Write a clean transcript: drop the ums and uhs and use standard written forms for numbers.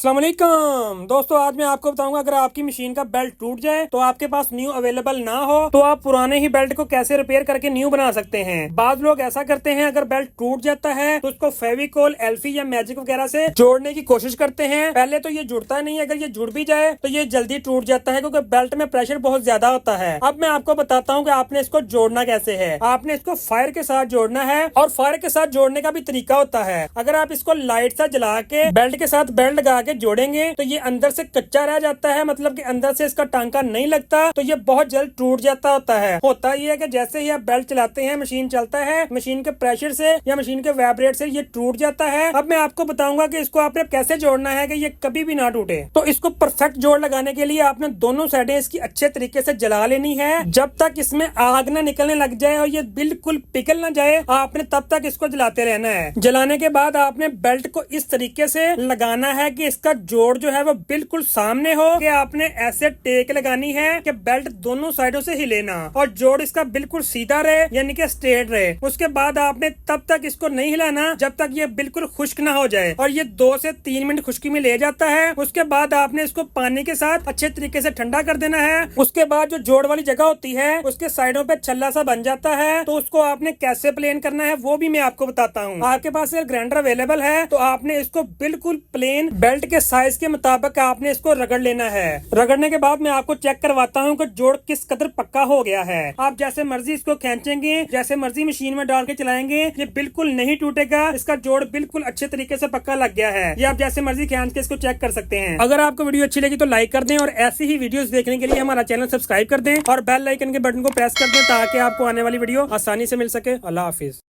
अस्सलाम वालेकुम दोस्तों, आज मैं आपको बताऊंगा अगर आपकी मशीन का बेल्ट टूट जाए तो आपके पास न्यू अवेलेबल ना हो तो आप पुराने ही बेल्ट को कैसे रिपेयर करके न्यू बना सकते हैं। बाद लोग ऐसा करते हैं, अगर बेल्ट टूट जाता है तो उसको फेविकोल, एल्फी या मैजिक वगैरह से जोड़ने की कोशिश करते हैं। पहले तो ये जुड़ता नहीं है, अगर ये जुड़ भी जाए तो ये जल्दी टूट जाता है क्योंकि बेल्ट में प्रेशर बहुत ज्यादा होता है। अब मैं आपको बताता हूँ कि आपने इसको जोड़ना कैसे है। आपने इसको फायर के साथ जोड़ना है और फायर के साथ जोड़ने का भी तरीका होता है। अगर आप इसको लाइट सा जला के बेल्ट के साथ बेल्ट लगा के जोड़ेंगे तो ये अंदर से कच्चा रह जाता है, मतलब कि अंदर से इसका टांका नहीं लगता, तो ये बहुत जल्द टूट जाता होता है। होता ये है कि जैसे ही आप बेल्ट चलाते हैं मशीन चलता है, मशीन के प्रेशर से या मशीन के वाइब्रेट से ये टूट जाता है। अब मैं आपको बताऊंगा कि इसको आपने कैसे जोड़ना है कि ये कभी भी ना टूटे। तो इसको परफेक्ट जोड़ लगाने के लिए आपने दोनों साइडें इसकी अच्छे तरीके से जला लेनी है। जब तक इसमें आग ना निकलने लग जाए और ये बिल्कुल पिघल ना जाए, आपने तब तक इसको जलाते रहना है। जलाने के बाद आपने बेल्ट को इस तरीके से लगाना है कि इसका जोड़ जो है वो बिल्कुल सामने हो, कि आपने ऐसे टेक लगानी है कि बेल्ट दोनों साइडों से हिले ना और जोड़ इसका बिल्कुल सीधा रहे, यानी कि स्ट्रेट रहे। उसके बाद आपने तब तक इसको नहीं हिलाना जब तक ये बिल्कुल खुश्क ना हो जाए, और ये 2 से 3 मिनट खुश्की में ले जाता है। उसके बाद आपने इसको पानी के साथ अच्छे तरीके से ठंडा कर देना है। उसके बाद जो जोड़ वाली जगह होती है उसके साइडों पे छल्ला सा बन जाता है, तो उसको आपने कैसे प्लेन करना है वो भी मैं आपको बताता हूँ। आपके पास अगर ग्राइंडर अवेलेबल है तो आपने इसको बिल्कुल प्लेन बेल्ट के साइज के मुताबिक आपने इसको रगड़ लेना है। रगड़ने के बाद मैं आपको चेक करवाता हूँ कि जोड़ किस कदर पक्का हो गया है। आप जैसे मर्जी इसको खींचेंगे, जैसे मर्जी मशीन में डाल के चलाएंगे, ये बिल्कुल नहीं टूटेगा। इसका जोड़ बिल्कुल अच्छे तरीके से पक्का लग गया है। ये आप जैसे मर्जी खींच के इसको चेक कर सकते हैं। अगर आपको वीडियो अच्छी लगी तो लाइक कर दें और ऐसी ही वीडियोस देखने के लिए हमारा चैनल सब्सक्राइब कर दें और बेल आइकन के बटन को प्रेस कर दें ताकि आपको आने वाली वीडियो आसानी से मिल सके। अल्लाह हाफिज।